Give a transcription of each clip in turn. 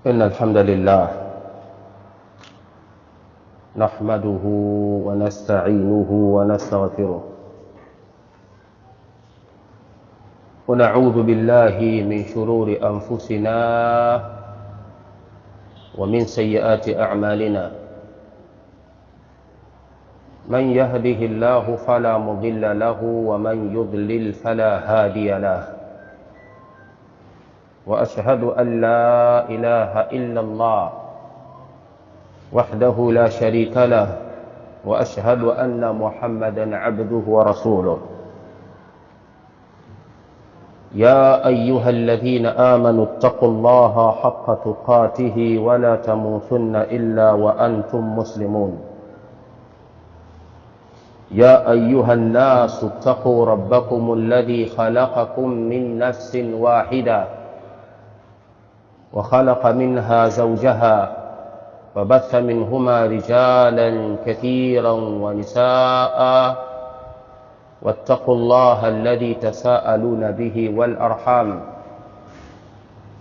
إن الحمد لله نحمده ونستعينه ونستغفره ونعوذ بالله من شرور أنفسنا ومن سيئات أعمالنا. من يهده الله فلا مضل له ومن يضلل فلا هادي له. وأشهد أن لا إله إلا الله وحده لا شريك له وأشهد أن محمدا عبده ورسوله. يا أيها الذين آمنوا اتقوا الله حق تقاته ولا تموتن إلا وأنتم مسلمون. يا أيها الناس اتقوا ربكم الذي خلقكم من نفس واحدة وخلق منها زوجها وبث منهما رجالا كثيرا ونساء واتقوا الله الذي تساءلون به والأرحام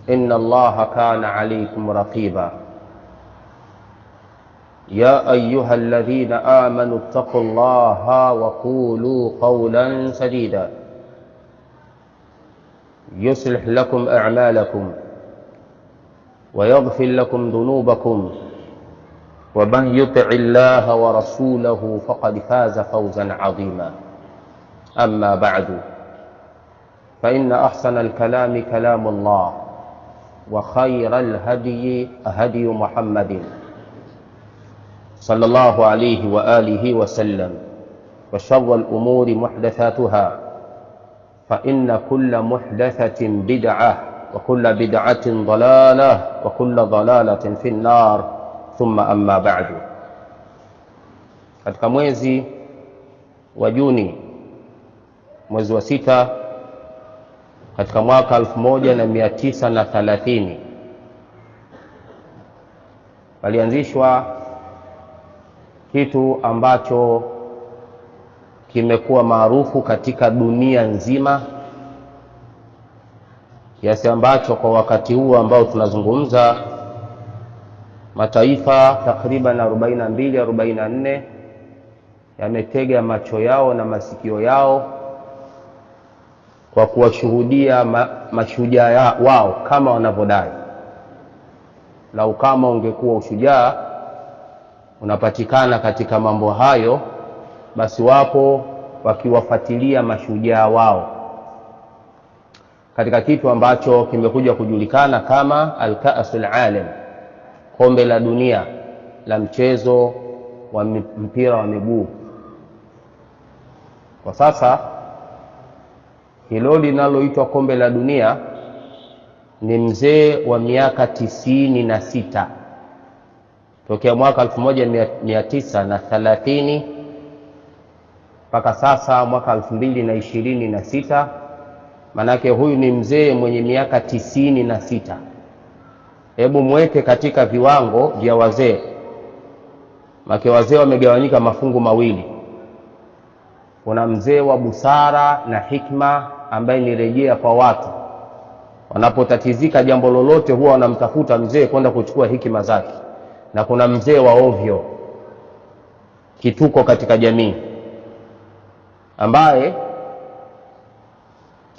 إن الله كان عليكم رقيبا. يا أيها الذين آمنوا اتقوا الله وقولوا قولا سديدا يصلح لكم أعمالكم ويغفر لكم ذنوبكم ومن يطع الله ورسوله فقد فاز فوزا عظيما. أما بعد فإن أحسن الكلام كلام الله وخير الهدي هدي محمد صلى الله عليه وآله وسلم وشر الأمور محدثاتها فإن كل محدثة بدعة وكل بدعة ضلالة وكل ضلالة في النار ثم أما بعد. Katika mwezi wa Juni, mwezi wa 6 katika mwaka 1930 palianzishwa kitu ambacho kimekuwa maarufu katika dunia nzima, kiasi ambacho kwa wakati huu ambao tunazungumza mataifa takriban 42-44 yametega macho yao na masikio yao kwa kuwashuhudia mashujaa wao kama wanavyodai. Lau kama ungekuwa ushujaa unapatikana katika mambo hayo, basi wapo wakiwafuatilia mashujaa wao katika kitu ambacho kimekuja kujulikana kama al-Ka'sul Alam, kombe la dunia la mchezo wa mpira wa miguu. Kwa sasa hilo linaloitwa kombe la dunia ni mzee wa miaka 96 tokea mwaka 1930 mpaka sasa mwaka 2026. Manake huyu ni mzee mwenye miaka 96. Hebu mweke katika viwango vya wazee. Make wazee wamegawanyika mafungu mawili. Kuna mzee wa busara na hikma ambaye ni rejea kwa watu. Wanapotatizika jambo lolote huwa wanamtafuta mzee kwenda kuchukua hikima zake. Na kuna mzee wa ovyo, kituko katika jamii, ambaye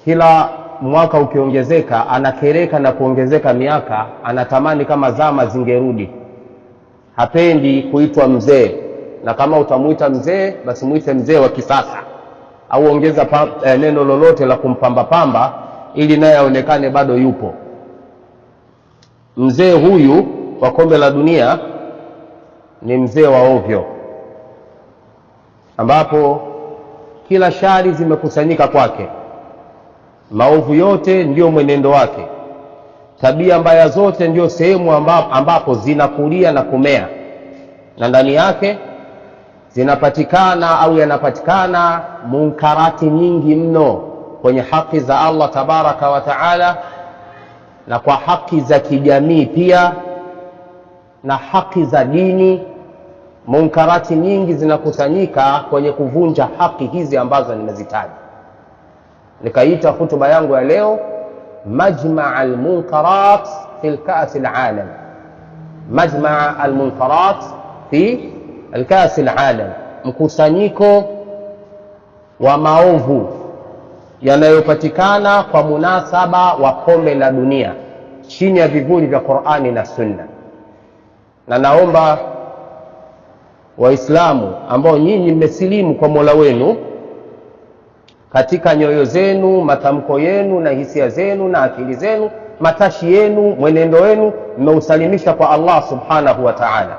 kila mwaka ukiongezeka anakereka na kuongezeka miaka, anatamani kama zama zingerudi. Hapendi kuitwa mzee, na kama utamuita mzee basi muite mzee wa kisasa, au ongeza neno lolote la kumpamba pamba ili naye aonekane bado yupo. Mzee huyu wa kombe la dunia ni mzee wa ovyo, ambapo kila shari zimekusanyika kwake. Maovu yote ndio mwenendo wake, tabia mbaya zote ndio sehemu ambapo zinakulia na kumea, na ndani yake zinapatikana au yanapatikana munkarati nyingi mno kwenye haki za Allah tabaraka wa taala, na kwa haki za kijamii pia, na haki za dini. Munkarati nyingi zinakusanyika kwenye kuvunja haki hizi ambazo nimezitaja. Nikaita hutuba yangu ya leo majma' al-munkarat في الكأس العالم، مجمع المنكرات في الكأس العالم, mkusanyiko wa maovu yanayopatikana kwa munasaba wa kombe la dunia chini ya vivuli vya Qur'ani na Sunna. Na naomba Waislamu ambao nyinyi mmesilimu kwa Mola wenu, katika nyoyo zenu, matamko yenu na hisia zenu na akili zenu, matashi yenu, mwenendo wenu, mmeusalimisha kwa Allah subhanahu wa ta'ala,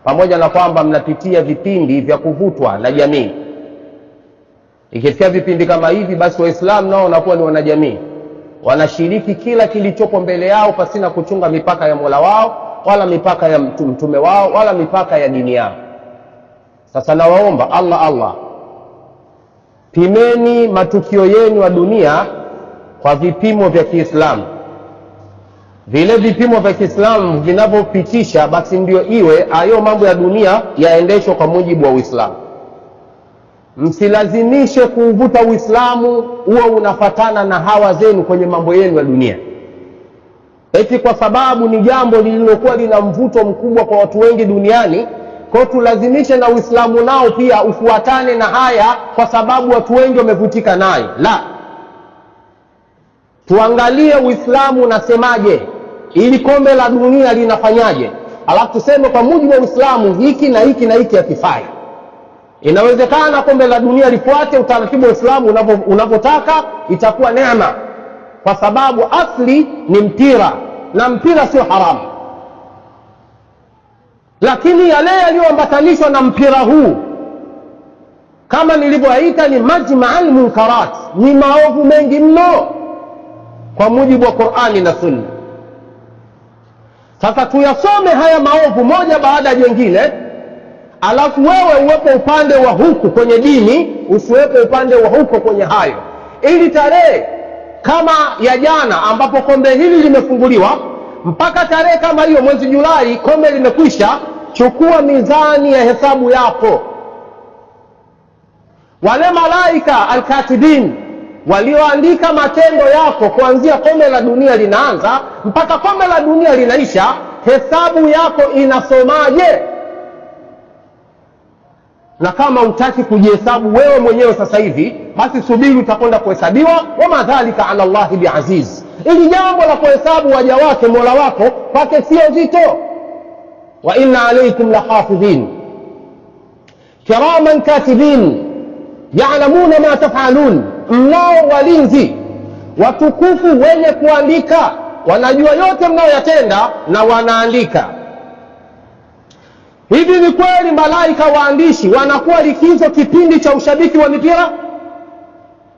pamoja na kwamba mnapitia vipindi vya kuvutwa na jamii. Ikifikia vipindi kama hivi, basi Waislamu nao wanakuwa ni wanajamii, wanashiriki kila kilichopo mbele yao pasina kuchunga mipaka ya Mola wao wala mipaka ya mtume wao wala mipaka ya dini yao. Sasa nawaomba Allah, pimeni matukio yenu ya dunia kwa vipimo vya Kiislamu. Vile vipimo vya Kiislamu vinavyopitisha, basi ndio iwe hayo mambo ya dunia yaendeshwe kwa mujibu wa Uislamu. Msilazimishe kuuvuta Uislamu huo unafatana na hawa zenu kwenye mambo yenu ya dunia, eti kwa sababu ni jambo lililokuwa lina mvuto mkubwa kwa watu wengi duniani, kwa tulazimishe na Uislamu nao pia ufuatane na haya kwa sababu watu wengi wamevutika nayo. La, tuangalie Uislamu unasemaje, ili kombe la dunia linafanyaje, alafu tuseme kwa mujibu wa Uislamu hiki na hiki na hiki hakifai. Inawezekana kombe la dunia lifuate utaratibu wa Uislamu unavyotaka, itakuwa neema, kwa sababu asli ni mpira na mpira sio haramu. Lakini yale yaliyoambatanishwa na mpira huu, kama nilivyoaita, ni majma'al munkarat, ni maovu mengi mno kwa mujibu wa Qur'ani na Sunna. Sasa tuyasome haya maovu moja baada ya jingine, alafu wewe uwepo upande wa huku kwenye dini, usiwepo upande wa huko kwenye hayo, ili tarehe kama ya jana ambapo kombe hili limefunguliwa, mpaka tarehe kama hiyo mwezi Julai kombe limekwisha, chukua mizani ya hesabu yako. Wale malaika alkatibin walioandika matendo yako kuanzia kombe la dunia linaanza mpaka kombe la dunia linaisha, hesabu yako inasomaje? Na kama utaki kujihesabu wewe mwenyewe sasa hivi, basi subiri, utakwenda kuhesabiwa. Wama dhalika ala Allahi biaziz, ili jambo la kuhesabu waja wake Mola wako kwake sio zito. Wa inna alaykum lahafidhin kiraman katibin ya'lamuna ma taf'alun, mnao walinzi watukufu wenye kuandika, wanajua yote mnayoyatenda na wanaandika. Hivi ni kweli malaika waandishi wanakuwa likizo kipindi cha ushabiki wa mipira,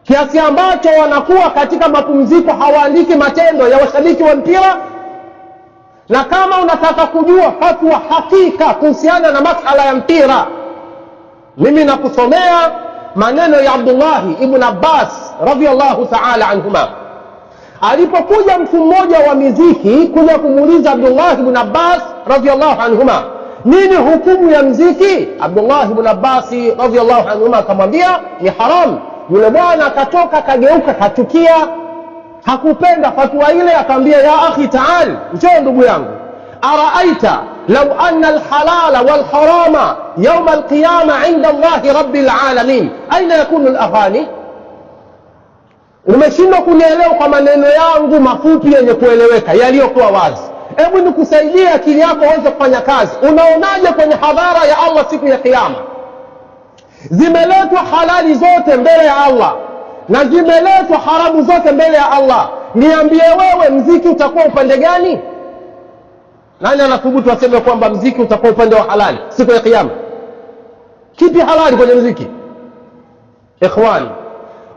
kiasi ambacho wanakuwa katika mapumziko hawaandiki matendo ya washabiki wa mpira? Na kama unataka kujua fatwa hakika kuhusiana na masala ya mpira, mimi nakusomea maneno ya Abdullah ibn Abbas radhiyallahu ta'ala anhuma. Alipokuja mtu mmoja wa miziki kuja kumuuliza Abdullah ibn Abbas radhiyallahu anhuma, nini hukumu ya mziki? Abdullah ibn Abbas radhiyallahu anhuma akamwambia ni haram. Yule bwana akatoka kageuka kachukia, hakupenda fatwa ile, akamwambia ya akhi ta'al, njoo ndugu yangu, araaita law anna alhalala walharama yawm alqiyama inda Allah rabbil alamin aina yakunu alaghani? Umeshindwa kunielewa kwa maneno yangu mafupi yenye kueleweka yaliyokuwa wazi. Hebu nikusaidie akili yako uweze kufanya kazi. Unaonaje kwenye hadhara ya Allah siku ya kiyama? Zimeletwa halali zote mbele ya Allah na zimeletwa haramu zote mbele ya Allah. Niambie wewe, mziki utakuwa upande gani? Nani anathubutu aseme kwamba mziki utakuwa upande wa halali siku ya kiyama? Kipi halali kwenye mziki? Ikhwani,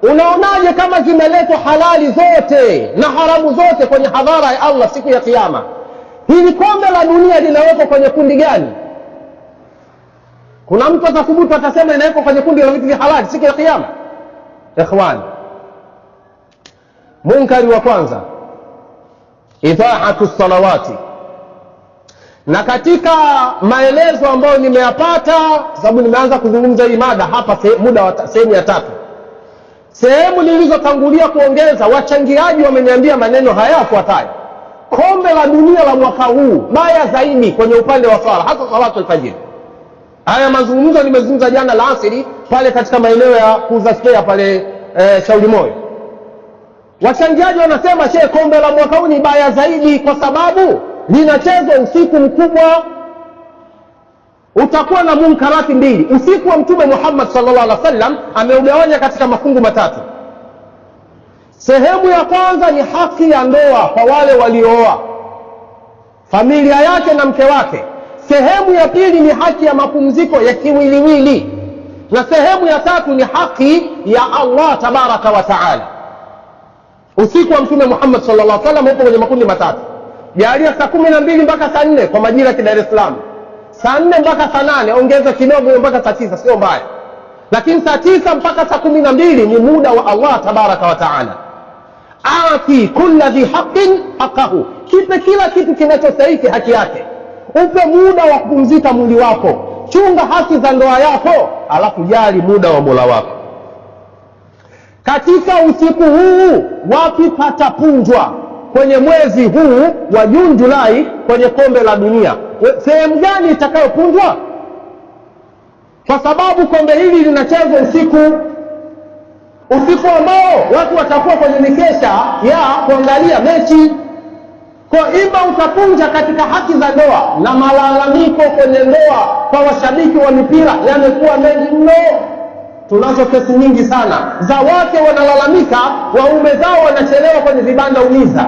unaonaje kama zimeletwa halali zote na haramu zote kwenye hadhara ya Allah siku ya kiyama? Hili kombe la dunia linawekwa kwenye kundi gani? Kuna mtu atathubutu atasema inawekwa kwenye kundi la vitu vya halali siku ya kiyama? Ikhwani, munkari wa kwanza, idhaatu salawati. Na katika maelezo ambayo nimeyapata, sababu nimeanza kuzungumza hii mada hapa muda wa sehemu ya 3, sehemu nilizotangulia kuongeza, wachangiaji wameniambia maneno haya yafuatayo. kombe la dunia la mwaka huu baya zaidi kwenye upande wa swala, hasa salatu al-fajr. Haya mazungumzo nimezungumza jana alasiri pale katika maeneo ya kuuza spare pale Shauri Moyo. Wachangiaji wanasema kombe la mwaka huu ni baya zaidi kwa sababu linachezwa usiku mkubwa. Utakuwa na munkarati mbili. Usiku wa Mtume Muhammad sallallahu alaihi wasallam ameugawanya katika mafungu matatu. Sehemu ya kwanza ni haki ya ndoa kwa wale waliooa, familia yake na mke wake. Sehemu ya pili ni haki ya mapumziko ya kiwiliwili, na sehemu ya tatu ni haki ya Allah tabaraka wa taala. Usiku wa Mtume Muhammad sallallahu alaihi wasallam upo kwenye makundi matatu. Jalia saa 12 mpaka saa 4 kwa majira ya Dar es Salaam. Saa 4 mpaka saa 8, ongeza kidogo mpaka saa 9, sio mbaya. Lakini saa 9 mpaka saa 12 ni muda wa Allah tabaraka wa taala. Ati kulli dhi haqqin haqqahu, kipe kila kitu kinachostahili haki yake. Upe muda wa kupumzika mwili wako, chunga haki za ndoa yako, alafu jali muda wa Mola wako. Katika usiku huu wapi patapunjwa kwenye mwezi huu wa Juni Julai kwenye kombe la dunia? Sehemu gani itakayopunjwa? Kwa sababu kombe hili linachezwa usiku ambao watu watakuwa kwenye mikesha ya kuangalia mechi. Kwa ima utapunja katika haki za ndoa, na malalamiko kwenye ndoa kwa washabiki wa mipira yamekuwa mengi mno. Tunazo kesi nyingi sana za wake wanalalamika waume zao wanachelewa kwenye vibanda umiza.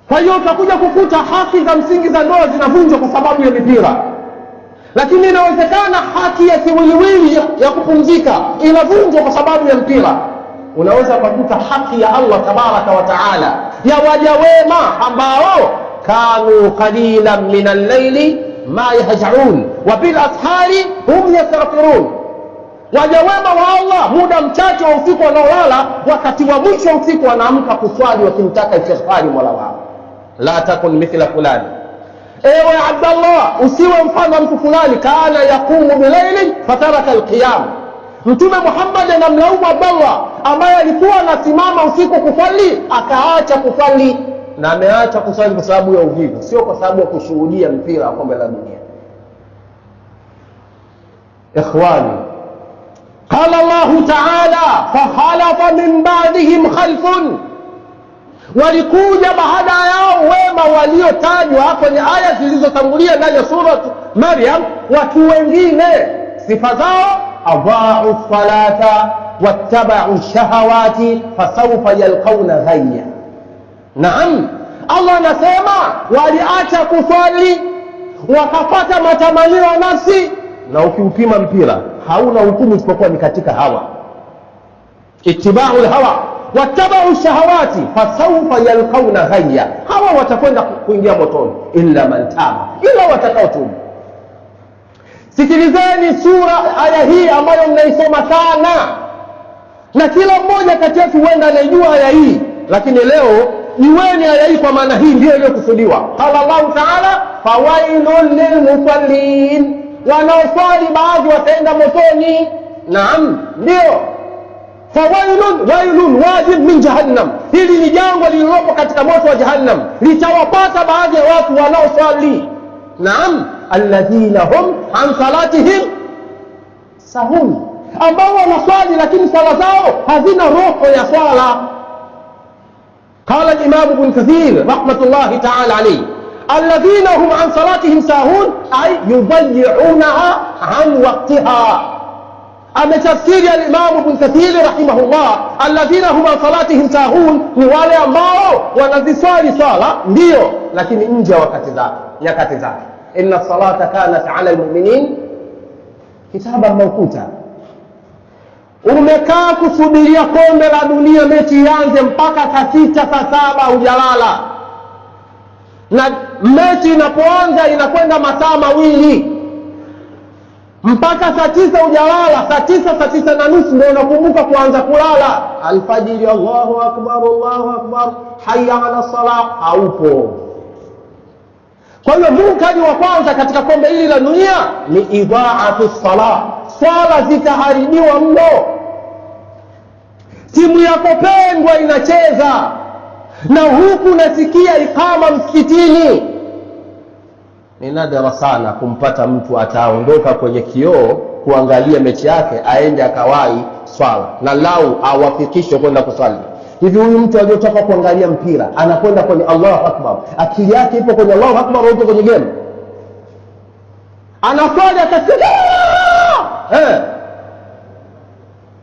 Kwa hiyo utakuja kukuta haki za msingi za ndoa zinavunjwa kwa sababu ya mipira. Lakini inawezekana haki ya kiwiliwili ya kupumzika inavunjwa kwa sababu ya mpira. Unaweza kukuta haki ya Allah tabaraka wa taala ya waja wema ambao kanu qalilan min al-layli ma yahjaun wa bil ashari hum yastaghfirun. Waja wema wa Allah muda mchache wa usiku wanaolala, wakati wa mwisho wa usiku wanaamka kuswali wakimtaka istighfari Mola wao. La takun mithla fulani, ewe Abdallah, usiwe mfano mtu fulani, kana yaqumu bilaili fataraka alqiyam. Mtume Muhammad anamlaumu Abdallah ambaye alikuwa anasimama usiku kusali akaacha kusali, na ameacha kusali kwa sababu ya uvivu, sio kwa sababu ya kushuhudia mpira wa kombe la dunia. Ikhwani, qala Allah ta'ala fakhalafa min ba'dihim khalfun, walikuja baada yao wema waliotajwa kwenye aya zilizotangulia ndani ya sura Maryam, watu wengine sifa zao adha'u salata wattaba'u shahawati fasawfa yalqawna ghayya. Naam, Allah anasema waliacha kuswali wakapata matamanio ya nafsi, na ukiupima mpira hauna hukumu isipokuwa ni katika hawa. Ittiba'ul hawa wattaba'u shahawati fasawfa yalqawna ghayya, hawa watakwenda kuingia motoni illa man taba, ila watakaotubu. Sikilizeni sura aya hii ambayo mnaisoma sana, na kila mmoja kati yetu huenda anajua aya hii, lakini leo niweni aya hii kwa maana hii ndio iliyokusudiwa. Qala Allah ta'ala fawailun lilmusallin, wanaoswali baadhi wataenda motoni. Naam, ndio wailun wajib min jahannam, hili ni jangwa lililopo katika moto wa jahannam, litawapata baadhi ya watu wanaoswali. Naam, alladhina hum an salatihim sahun, ambao wanaswali lakini sala zao hazina roho ya swala. Qala al-Imam Ibn Kathir rahmatullahi ta'ala alayhi, alladhina hum an salatihim sahun ay yudayyi'unaha an waqtiha. Ametafsiri al-Imam Ibn Kathir rahimahullah, alladhina hum an salatihim sahun ni wale ambao wanaziswali swala ndio, lakini nje wakati zake, nyakati zake. Inna salata kanat ala almu'minin kitaban mawquta. Umekaa kusubiria kombe la dunia mechi ianze mpaka saa 6 saa 7 hujalala, na mechi inapoanza inakwenda masaa mawili mpaka saa 9 hujalala. Saa 9 saa 9 na nusu ndio unakumbuka kuanza kulala. Alfajiri, Allahu akbar, Allahu akbar, hayya ala salah, haupo. Kwa hiyo munkari wa kwanza katika kombe hili la dunia ni idha'atu salah, swala zitaharibiwa mno. timu yako pendwa inacheza, na huku nasikia ikama msikitini. Ni nadra sana kumpata mtu ataondoka kwenye kioo kuangalia mechi yake aende akawai swala, na lau awafikishe kwenda kuswali. Hivi huyu mtu aliyotoka kuangalia mpira anakwenda kwenye Allahu Akbar, akili yake ipo kwenye Allahu Akbar au ipo kwenye game? Anaswali akasikia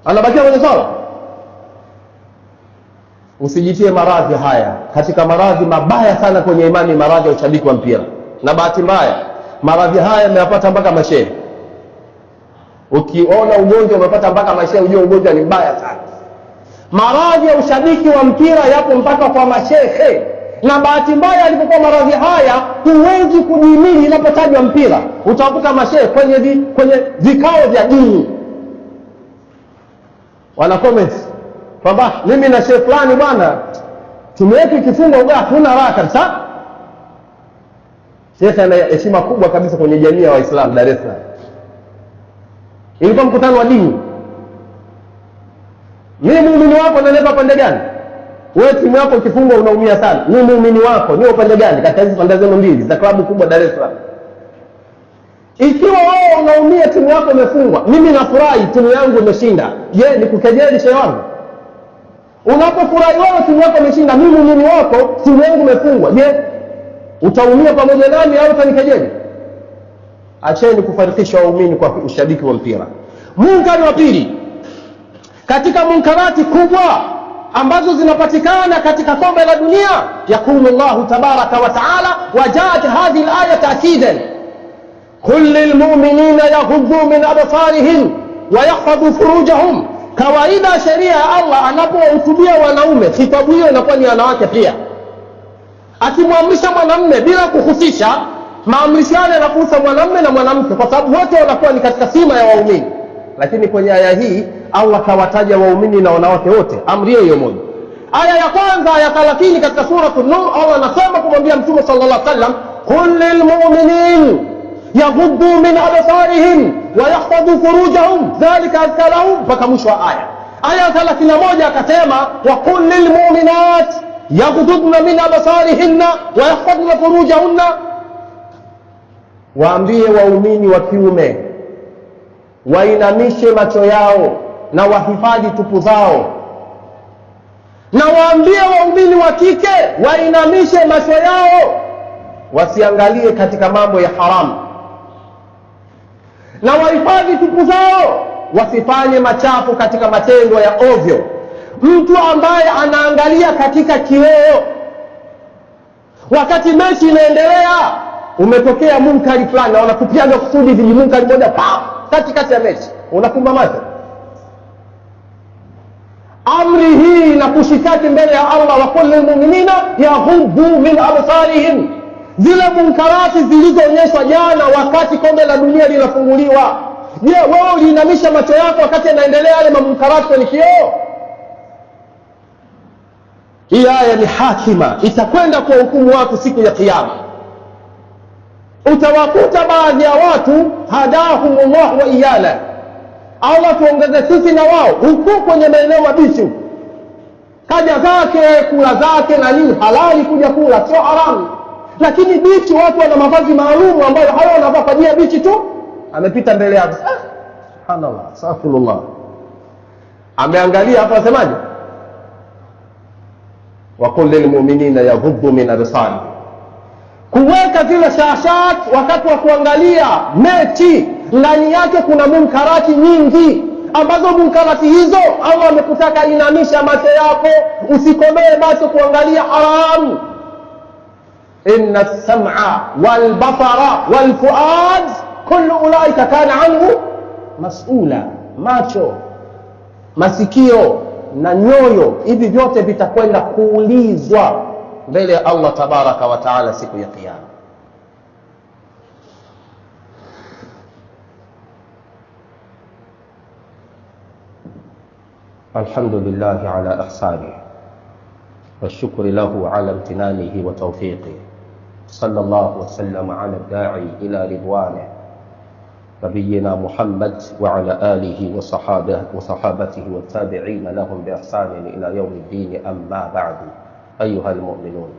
anabakia kwenye swala. Usijitie maradhi haya. Katika maradhi mabaya sana kwenye imani, maradhi ya ushabiki wa mpira. Na bahati mbaya maradhi haya yameyapata mpaka mashehe. Ukiona ugonjwa umepata mpaka mashehe, ujue ugonjwa ni mbaya sana. Maradhi ya ushabiki wa mpira yapo mpaka kwa mashehe. Na bahati mbaya alipokuwa maradhi haya, huwezi kujihimili inapotajwa mpira. Utakuta mashehe kwenye vikao vya dini wana comments kwamba mimi na shehe fulani bwana, timu yetu ikifunga uga hatuna raha kabisa. Shehe ana heshima kubwa kabisa kwenye jamii ya Waislamu Dar es Salaam. Ilikuwa mkutano wa dini. Mimi muumini wako naleta pande gani? Wewe timu yako ikifunga unaumia sana. Mimi muumini wako ni upande gani katika hizo pande zenu mbili za klabu kubwa Dar es Salaam? Ikiwa wewe unaumia timu yako imefungwa, mimi nafurahi timu yangu imeshinda, je, nikukejeli shehe wangu? Unapofurahi wewe timu yako imeshinda, mimi muumini wako timu yangu imefungwa, je, utaumia pamoja nami au utanikejeli? Acheni kufarikisha waumini kwa ushabiki wa mpira. Munkari wa pili katika munkarati kubwa ambazo zinapatikana katika kombe la dunia, yakulu Allahu tabaraka wa taala, wajaat hadhihi al-aya ta'kidan, qul lil mu'minina yaghuddu min absarihim wa yahfadhu furujahum. Kawaida sheria ya Allah anapowahutubia wanaume, khitabu hiyo inakuwa ni wanawake pia. Akimwamrisha mwanamume bila kuhusisha, maamrishano yanakuhusu mwanamume na mwanamke, kwa sababu wote wanakuwa ni katika sima ya waumini. Lakini kwenye aya hii Allah kawataja waumini na wanawake wote, amri hiyo moja. Aya ya kwanza, aya 30 katika sura An-Nur, Allah anasema kumwambia Mtume sallallahu alaihi wasallam, qul lil mu'minin yaghuddu min absarihim wa yahfadhu furujahum dhalika azka lahum, mpaka mwisho wa aya. Aya 31 akasema, wa qul lil mu'minat yaghudduna min absarihinna wa yahfadhna furujahunna, waambie waumini wa kiume wainamishe macho yao na wahifadhi tupu zao, na waambie waumini wa kike wainamishe macho yao wasiangalie katika mambo ya haramu, na wahifadhi tupu zao wasifanye machafu katika matendo ya ovyo. Mtu ambaye anaangalia katika kioo wakati mechi inaendelea, umetokea munkari fulani na wanakupiaga kusudi viji munkari moja katikati ya mechi, unafumba macho. Amri hii na kushikati mbele ya Allah, wa qul lil mu'minina yaghuddu min absarihim. Zile munkarati zilizoonyeshwa jana wakati kombe la dunia linafunguliwa, je, wewe uliinamisha macho yako wakati yanaendelea yale munkarati kwenye kioo? Hii aya ni hakima, itakwenda kwa hukumu watu siku ya kiyama. Utawakuta baadhi ya watu hadahumullah wa iyana, Allah tuongeze sisi na wao, huku kwenye maeneo mabichi, kaja zake kula zake na nini, halali kuja kula, sio haramu. Lakini bichi watu wana mavazi maalum ambayo hayo wanavaa kwa ajili ya bichi tu, amepita mbele yako, subhanallah, astaghfirullah, ameangalia hapa, asemaje? wa qul lil mu'minina yaghuddu min absarihim. Kuweka zile shashat wakati wa kuangalia mechi, ndani yake kuna munkarati nyingi, ambazo munkarati hizo Allah amekutaka inamisha macho yako, usikomee basi kuangalia haramu. inna as-sam'a wal basara wal fuad kullu ulaika kana anhu mas'ula. Macho, masikio na nyoyo, hivi vyote vitakwenda kuulizwa mbele ya Allah tabaraka wa taala siku ya kiyama. Alhamdulillah ala ihsanihi والشكر له على امتنانه وتوفيقه. صلى الله وسلم على الداعي إلى رضوانه نبينا محمد وعلى آله وصحابته والتابعين لهم بإحسان إلى يوم الدين. أما بعد، أيها المؤمنون،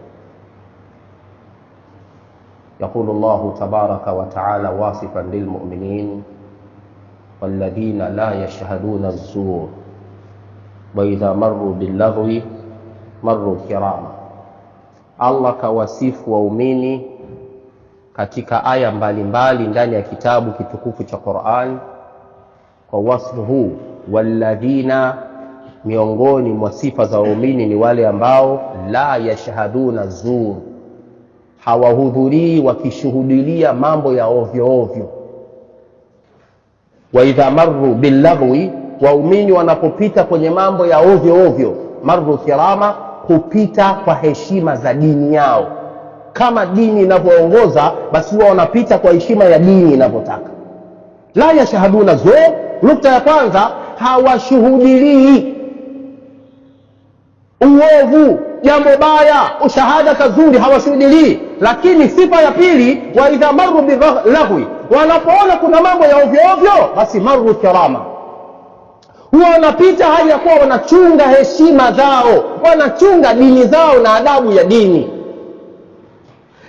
يقول الله تبارك وتعالى واصفا للمؤمنين: والذين لا يشهدون الزور وإذا مروا باللغو مروا كراما. Allah kawasifu waumini katika aya mbalimbali ndani ya kitabu kitukufu cha Qur'an kwa wasfu huu, walladhina, miongoni mwa sifa za waumini ni wale ambao la yashhaduna zur, hawahudhurii wakishuhudilia mambo ya ovyo ovyo. Wa idha marru billaghwi, waumini wanapopita kwenye mambo ya ovyo ovyo, marru kirama, kupita kwa heshima za dini yao. Kama dini inavyoongoza, basi wao wanapita kwa heshima ya dini inavyotaka. La yashhaduna zur, nukta ya kwanza, hawashuhudilii uovu, jambo baya, ushahada kazuri, hawashuhudilii. Lakini sifa ya pili, wa idha marru billaghwi, wanapoona kuna mambo ya ovyo ovyo, basi marru kirama, huwa wanapita hali ya kuwa wanachunga heshima zao, wanachunga dini zao na adabu ya dini.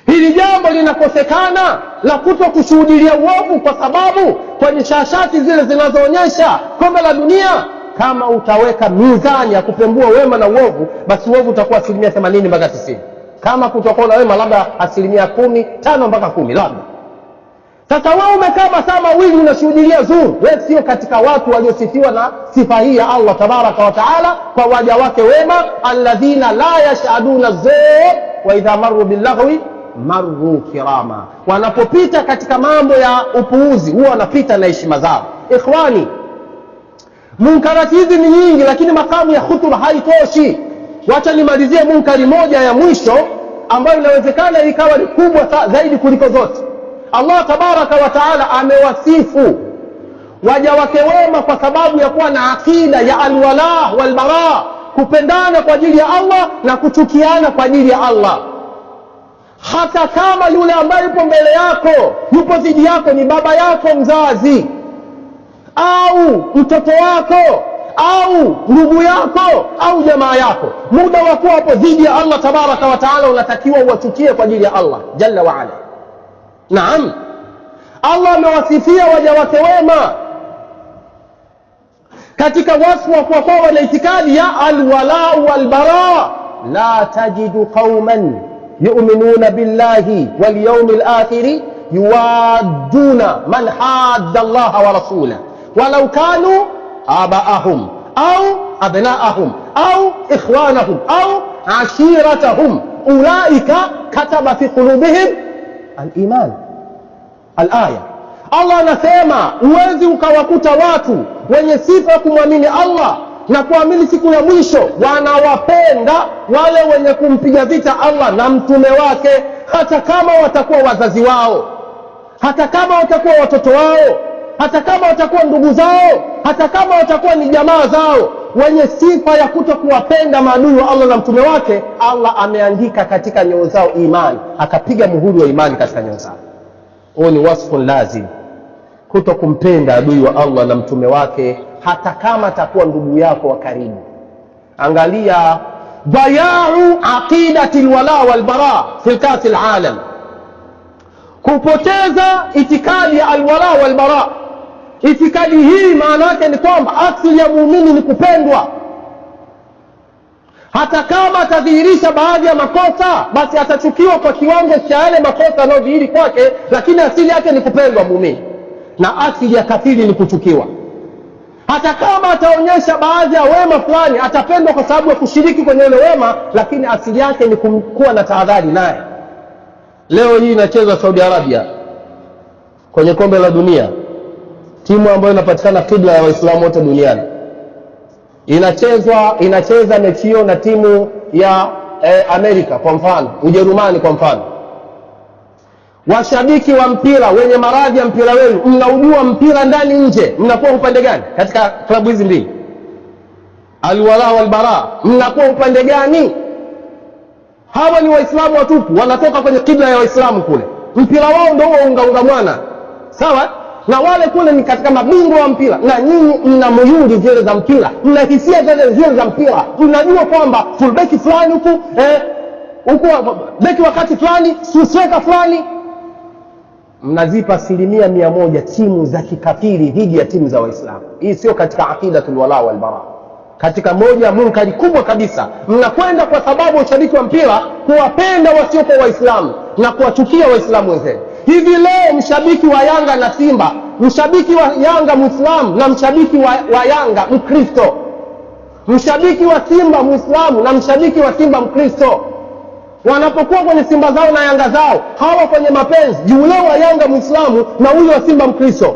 Hili jambo linakosekana la kutokushuhudia uovu, kwa sababu kwenye shashati zile zinazoonyesha kombe la dunia, kama utaweka mizani ya kupembua wema na uovu, basi uovu utakuwa 80% mpaka 90%. Kama kutakuwa na wema labda 10%, 5 mpaka 10 labda. Sasa wewe umekaa masaa mawili unashuhudia zuri, wewe sio katika watu waliosifiwa na sifa hii ya Allah tabaraka wa taala kwa waja wake wema, alladhina la yashhaduna zur wa idha marru billaghwi marru kirama. Wanapopita katika mambo ya upuuzi, huwa wanapita na heshima zao. Ikhwani, munkarati hizi ni nyingi, lakini makamu ya khutba haitoshi. Wacha nimalizie munkari moja ya mwisho ambayo inawezekana ikawa ni kubwa zaidi kuliko zote. Allah tabaraka wa taala amewasifu waja wake wema kwa sababu ya kuwa na akida ya alwala walbara, kupendana kwa ajili ya Allah na kuchukiana kwa ajili ya Allah. Hata kama yule ambaye yupo mbele yako, yupo dhidi yako, ni baba yako mzazi au mtoto wako au ndugu yako au jamaa yako, muda wa kuwa hapo dhidi ya Allah tabaraka wa taala, unatakiwa uwachukie kwa ajili ya Allah jalla wa ala. Naam, Allah amewasifia waja wake wema katika wasfu wa kuwa wana itikadi ya alwala walbara. La tajidu qauman yu'minuna billahi wal yawmil akhir yuwadduna man hadda Allah wa rasulahu walau kanu abaahum au abnaahum au ikhwanahum au ashiratahum ulaika kataba fi qulubihim al-iman. Al-aya, Allah anasema uwezi ukawakuta watu wenye sifa kumwamini Allah na kuamini siku ya mwisho wanawapenda wale wenye kumpiga vita Allah na mtume wake, hata kama watakuwa wazazi wao, hata kama watakuwa watoto wao, hata kama watakuwa ndugu zao, hata kama watakuwa ni jamaa zao, wenye sifa ya kutokuwapenda maadui wa Allah na mtume wake, Allah ameandika katika nyoyo zao imani, akapiga muhuri wa imani katika nyoyo zao. Huo ni wasfu lazim, kutokumpenda adui wa Allah na mtume wake, hata kama atakuwa ndugu yako wa karibu. Angalia dayau aqidati alwala walbara fi kas alalam, kupoteza itikadi ya alwala walbara. Itikadi hii maana yake ni kwamba asili ya muumini ni kupendwa. Hata kama atadhihirisha baadhi ya makosa, basi atachukiwa kwa kiwango cha yale makosa yanayodhihiri kwake, lakini asili yake ni kupendwa muumini, na asili ya kafiri ni kuchukiwa. Hata kama ataonyesha baadhi ya wema fulani, atapendwa kwa sababu ya kushiriki kwenye ile wema, lakini asili yake ni kuwa na tahadhari naye. Leo hii inachezwa Saudi Arabia kwenye kombe la dunia, timu ambayo inapatikana kibla ya Waislamu wote duniani. Inacheza mechi hiyo na timu ya Amerika kwa mfano, Ujerumani kwa mfano. Washabiki wa mpira wenye maradhi ya mpira wenu, mnaujua mpira ndani nje, mnakuwa upande gani katika klabu hizi mbili, alwala walbara? Mnakuwa upande gani? Hawa ni Waislamu watupu, wanatoka kwenye kibla ya Waislamu kule, mpira wao ndio unga mwana, sawa? na wale kule ni katika mabingwa wa mpira, na nyinyi mna muyuli zile za mpira, mna hisia zile za mpira, mnajua kwamba fullback fulani huku beki wakati fulani, striker fulani. Mnazipa 100% timu za kikafiri dhidi ya timu za Waislamu. Hii sio katika aqidatul wala wal bara. Katika moja munkari kubwa kabisa, mnakwenda kwa sababu ushabiki wa mpira kuwapenda wasiokuwa Waislamu na kuwachukia Waislamu wenzenu. Hivi leo mshabiki wa Yanga na Simba, mshabiki wa Yanga Muislamu na mshabiki wa Yanga Mkristo, mshabiki wa Simba Muislamu na mshabiki wa Simba Mkristo, wanapokuwa kwenye Simba zao na Yanga zao, hawa kwenye mapenzi, yule wa Yanga Muislamu na yule wa Simba Mkristo,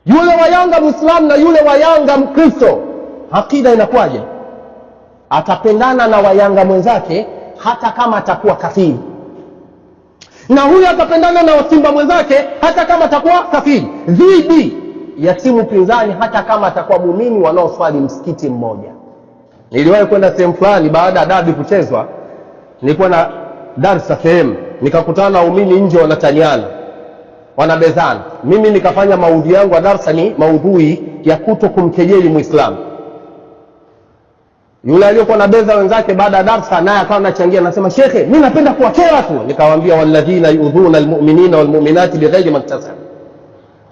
yule wa Yanga Muislamu na yule wa Yanga Mkristo, akida inakuwaje? Atapendana na wa Yanga mwenzake hata kama atakuwa kafiri, na huyu atapendana na wa Simba mwenzake hata kama atakuwa kafiri, dhidi ya timu pinzani hata kama atakuwa muumini wanaoswali msikiti mmoja. Niliwahi kwenda sehemu fulani baada ya dabi kuchezwa, nilikuwa na darasa sehemu, nikakutana na waumini nje wanataniana, wanabezana. Mimi nikafanya maudhui yangu wa darasa ni maudhui ya kuto kumkejeli Muislamu. Yule aliyokuwa na beza wenzake baada ya darasa naye akawa anachangia, anasema shekhe, mimi napenda kuwakera tu. Nikamwambia walladhina yu'dhuna almu'minina walmu'minati bighairi maktasab.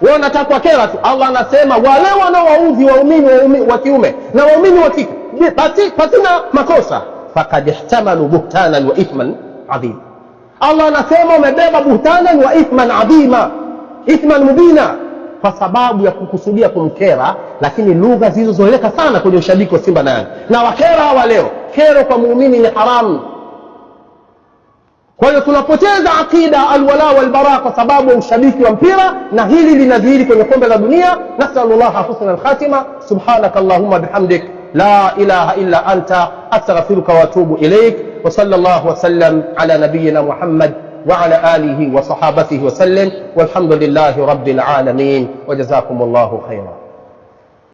Wewe unataka kuwakera tu. Allah anasema wale wanaowaudhi waumini wa kiume na waumini wa kike patina makosa, faqad ihtamalu buhtanan wa ithman adhim. Allah anasema umebeba buhtanan wa ithman adhima, ithman mubina, kwa sababu ya kukusudia kumkera, lakini lugha zilizozoeleka sana kwenye ushabiki wa Simba na Yanga. Na wakera hawa leo, kero kwa muumini ni haramu. Kwa hiyo tunapoteza akida alwala walbara kwa sababu ya ushabiki wa mpira, na hili linadhihiri kwenye kombe la dunia. Nasallallahu husna alkhatima. Subhanakallahumma bihamdik, la ilaha illa anta, astaghfiruka wa atubu ilaik. Wa sallallahu wa sallam ala nabiyyina Muhammad wa ala alihi wa sahabatihi wa sallam, walhamdulillahi rabbil alamin, wa jazakumullahu khairan.